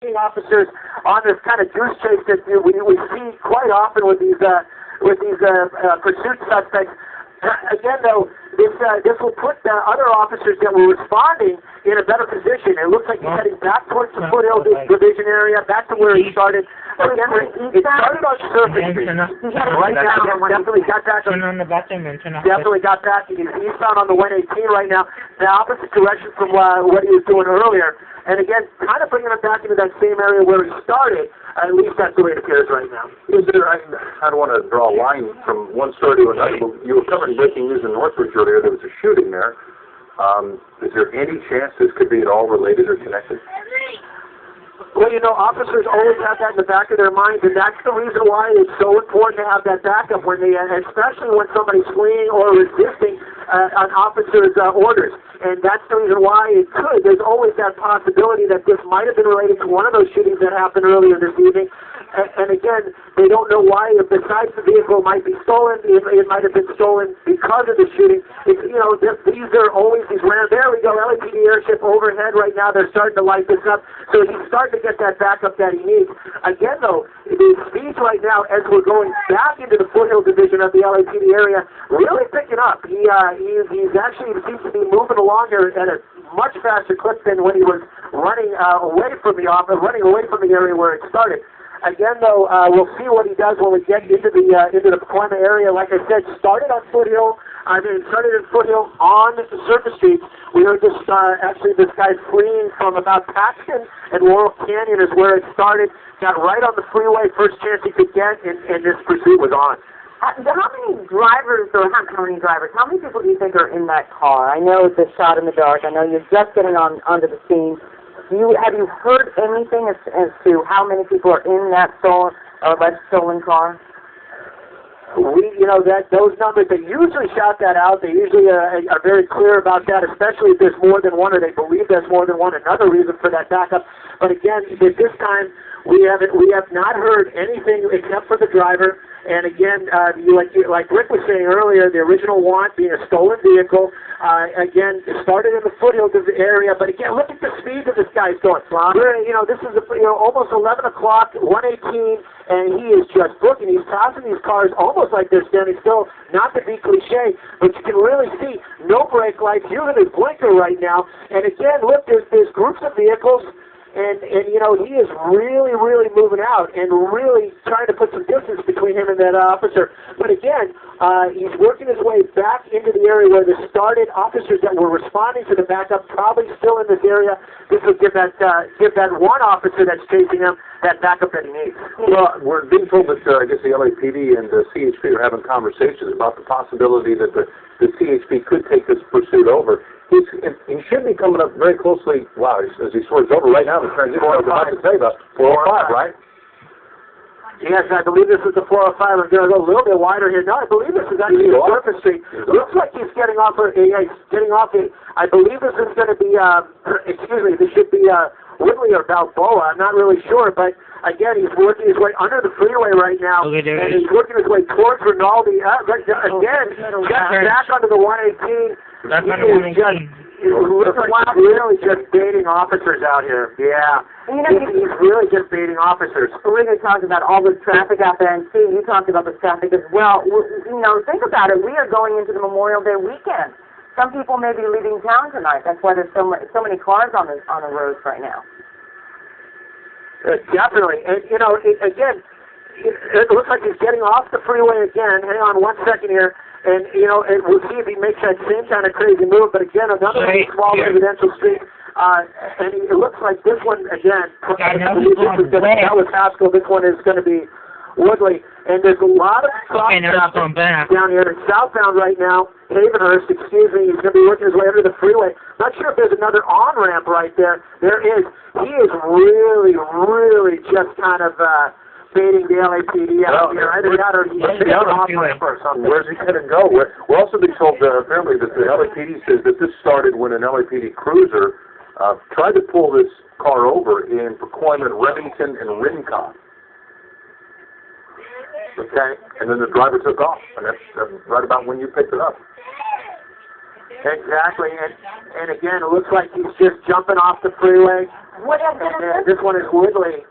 officers on this kind of goose chase that we see quite often with these pursuit suspects. Again, though, this will put the other officers that were responding in a better position. It looks like he's heading back towards the Foothill Division area, back to where he started. Again, it started on Surface Street. Right now, definitely got back. Definitely got back. He's eastbound on the 118 right now, the opposite direction from what he was doing earlier. And again, kind of bringing him back into that same area where he started. At least that's the way it appears right now. Is there, I don't want to draw a line from one story to another. You were covering breaking news in Northridge earlier. There was a shooting there. Is there any chance this could be at all related or connected? Well, you know, officers always have that in the back of their minds, and that's the reason why it's so important to have that backup when they, especially when somebody's fleeing or resisting an officer's orders. And that's the reason why it could. There's always that possibility that this might have been related to one of those shootings that happened earlier this evening. And again, they don't know why. Besides the vehicle might be stolen, it might have been stolen because of the shooting. It's, you know, these are always these random. There we go, LAPD airship overhead right now. They're starting to light this up. So he's starting to get that backup that he needs. Again, though, the speeds right now, as we're going back into the Foothill Division of the LAPD area, really picking up. He's actually seems to be moving along here at a much faster clip than when he was running away from the area where it started. Again, though, we'll see what he does when we get into the Pacoima area. Like I said, started in Foothill on Surface Street. We heard this this guy fleeing from about Paxton and Laurel Canyon is where it started. Got right on the freeway, first chance he could get, and this pursuit was on. How many drivers, or how many people do you think are in that car? I know it's a shot in the dark. I know you're just getting onto the scene. Have you heard anything as to how many people are in that alleged stolen car? Those numbers, they usually shout that out. They usually are very clear about that, especially if there's more than one or they believe there's more than one. Another reason for that backup. But again, at this time, we have not heard anything except for the driver. And again, like Rick was saying earlier, the original want being a stolen vehicle. Again, it started in the Foothill area, but again, look at the speed that this guy's going. This is almost 11 o'clock, 118, and he is just booking. He's passing these cars almost like they're standing still. Not to be cliche, but you can really see no brake lights, using his blinker right now. And again, look, there's groups of vehicles. And he is really, really moving out and really trying to put some distance between him and that officer. But again, he's working his way back into the area where the started officers that were responding to the backup probably still in this area. This will give that one officer that's chasing him that backup that he needs. Well, we're being told that I guess the LAPD and the CHP are having conversations about the possibility that the CHP could take this pursuit over. He should be coming up very closely, wow, as he swerves over right now, the transition I was about to say, the 405, right? Yes, I believe this is the 405. I'm going to go a little bit wider here. No, I believe this is actually the Surface Street. Looks like he's getting off. I believe this is going to be, this should be Woodley or Balboa. I'm not really sure, but again, he's working his way under the freeway right now, and he's working his way towards Rinaldi. Again, back onto the 118. That's not really just baiting officers out here. Yeah. He's really just baiting officers. We're going to talk about all the traffic out there, and Steve, you talked about the traffic as well. Think about it. We are going into the Memorial Day weekend. Some people may be leaving town tonight. That's why there's so many cars on the roads right now. Definitely. And, again, it looks like he's getting off the freeway again. Hang on 1 second here. And, we'll see if he makes that same kind of crazy move. But, again, another small residential street. And it looks like this one, again, that was Haskell. This one is going to be Woodley. And there's a lot of traffic down here. It's southbound right now. Havenhurst, excuse me. He's going to be working his way under the freeway. Not sure if there's another on-ramp right there. There is. He is really, really just kind of baiting the LAPD out here. Either that or he's off-ramp or something. Where's he going to go? We're also being told, apparently, that the LAPD says that this started when an LAPD cruiser tried to pull this car over in Pacoima, Remington, and Rincon. Okay? And then the driver took off. And that's right about when you picked it up. Exactly. And again, it looks like he's just jumping off the freeway. What exit is this? This one is Woodley.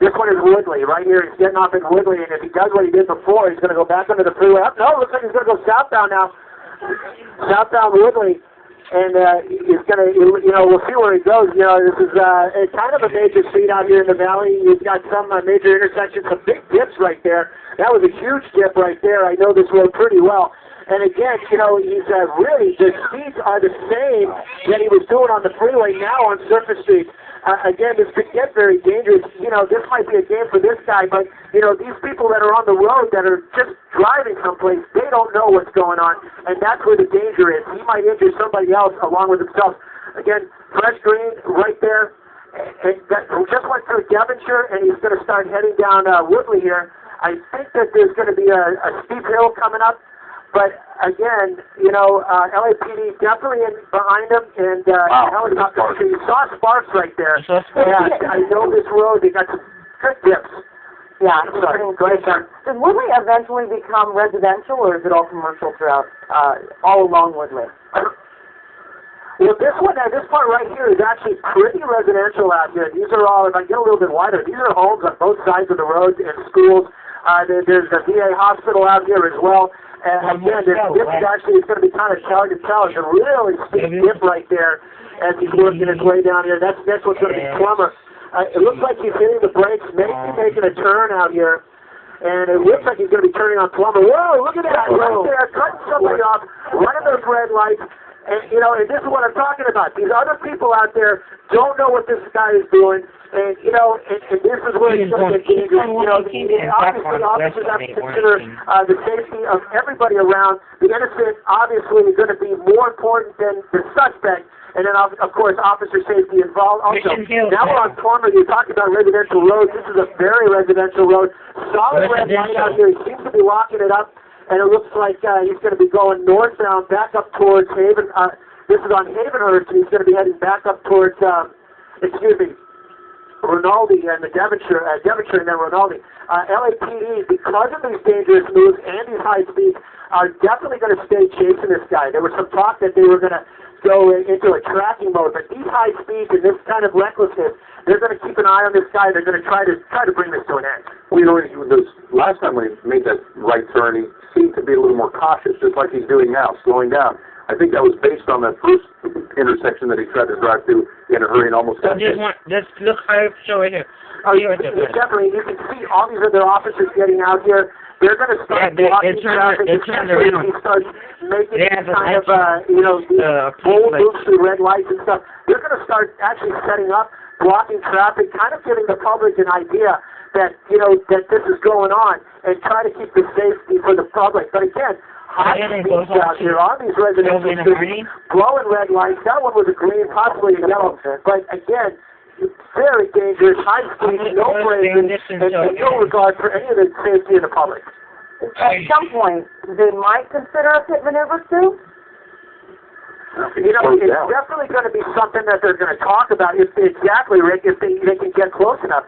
This one is Woodley, right here. He's getting off in Woodley, and if he does what he did before, he's going to go back under the freeway. No, looks like he's going to go southbound now. Southbound Woodley. And he's going to, we'll see where he goes. This is kind of a major street out here in the valley. You've got some major intersections, some big dips right there. That was a huge dip right there. I know this road pretty well. And again, he's really, the speeds are the same that he was doing on the freeway now on surface streets. Again, this could get very dangerous. This might be a game for this guy, but, these people that are on the road that are just driving someplace, they don't know what's going on, and that's where the danger is. He might injure somebody else along with himself. Again, fresh green right there. And that just went through Devonshire, and he's going to start heading down Woodley here. I think that there's going to be a steep hill coming up. But again, LAPD definitely in behind him, and helicopter. You saw sparks right there. Yeah, I know this road. They got some good dips. Yeah, it's pretty great. Does Woodley eventually become residential, or is it all commercial throughout, all along Woodley? Well, this part right here is actually pretty residential out here. These are all, if I get a little bit wider, these are homes on both sides of the road and schools. There's a VA hospital out here as well. And again, this is actually, it's going to be kind of hard to tell. It's a really steep dip right there as he's working his way down here. That's what's going to be Plummer. It looks like he's hitting the brakes, maybe making a turn out here. And it looks like he's going to be turning on Plummer. Whoa, look at that right there, cutting somebody off, running those red lights. And, and this is what I'm talking about. These other people out there don't know what this guy is doing. And, and this is where it's going to get dangerous. Obviously, officers have to consider the safety of everybody around. The innocent, obviously, is going to be more important than the suspect. And then, of course, officer safety involved. Also, now we're on Plummer. You talked about residential roads. This is a very residential road. Solid red light out here. He seems to be locking it up. And it looks like he's going to be going northbound back up towards Haven. This is on Havenhurst, and he's going to be heading back up towards, Rinaldi and the Devonshire and then Rinaldi. LAPD, because of these dangerous moves and these high speeds, are definitely going to stay chasing this guy. There was some talk that they were going to go into a tracking mode, but these high speeds and this kind of recklessness, they're going to keep an eye on this guy. They're going to try to bring this to an end. Well, this last time when he made that right turn, he seemed to be a little more cautious, just like he's doing now, slowing down. I think that was based on that first intersection that he tried to drive through in a hurry and almost got hit. Just look how it's showing here. Definitely, you can see all these other officers getting out here. They're going to start blocking traffic. He starts making kind of, bold moves through red lights and stuff. They're going to start actually setting up, blocking traffic, kind of giving the public an idea that, that this is going on, and try to keep the safety for the public. But again, high speeds out here on these residential streets, blowing red lights. That one was a green, possibly a yellow. But again, very dangerous, high speeds, no braking, and no regard for any of the safety of the public. At some point, they might consider a pit maneuver too? It's definitely going to be something that they're going to talk about. Exactly, Rick, if they can get close enough.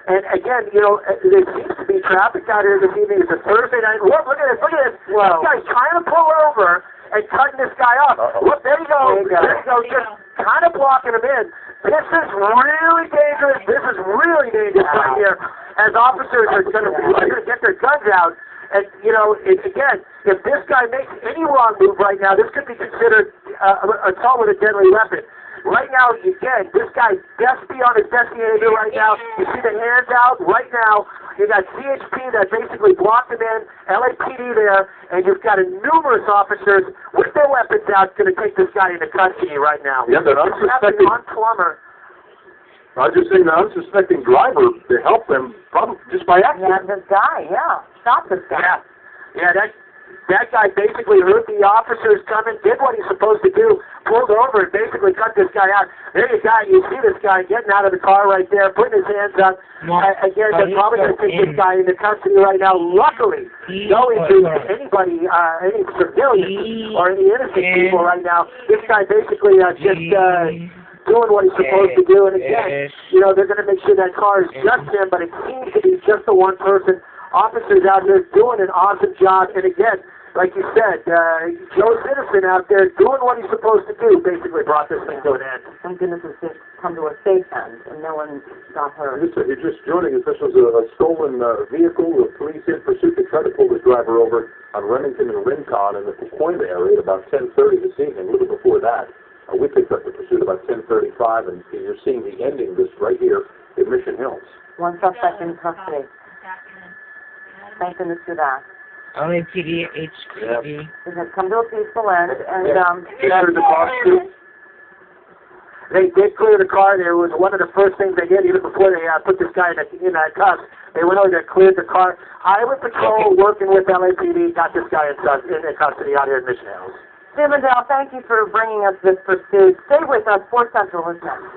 And again, there seems to be traffic out here this evening. It's a Thursday night. Look at this. Wow. This guy's trying to pull over and cutting this guy off. Look, there you go. Just kind of blocking him in. This is really dangerous. Right here. As officers are going to get their guns out. And, again, if this guy makes any wrong move right now, this could be considered assault with a deadly weapon. Right now, again, this guy best be on his best behavior right now. You see the hands out right now. You got CHP that basically blocked him in, LAPD there, and you've got numerous officers with their weapons out going to take this guy into custody right now. Yeah, they're unsuspecting. On Plummer. I was just saying the unsuspecting driver to help them probably just by accident. Yeah, this guy, stop this guy. Yeah, that guy basically heard the officers coming, did what he's supposed to do, pulled over and basically cut this guy out. There you go. You see this guy getting out of the car right there, putting his hands up. Again, they're probably going to take this guy into custody right now. Luckily, no injuries to anybody, any civilians or any innocent people right now. This guy basically just doing what he's supposed to do. And again, they're going to make sure that car is just him, but it seems to be just the one person. Officers out here doing an awesome job. And again, like you said, Joe Citizen out there doing what he's supposed to do basically brought this thing to an end. Thank goodness it's just come to a safe end and no one got hurt. You're just joining us. This was a stolen vehicle. The police in pursuit to try to pull this driver over on Remington and Rincon in the Pacoima area at about 10:30 this evening. A little before that, we picked up the pursuit about 10:35, and you're seeing the ending of this right here in Mission Hills. One suspect in custody. Thank goodness for that. LAPD, HPD. It has come to a peaceful end, and They cleared the car too. They did clear the car. There was one of the first things they did, even before they put this guy in cuffs. They went over there, cleared the car. Highway Patrol, working with LAPD, got this guy in custody out here in Mission Hills. Jim and Dale, thank you for bringing us this pursuit. Stay with us. Sports Central is next.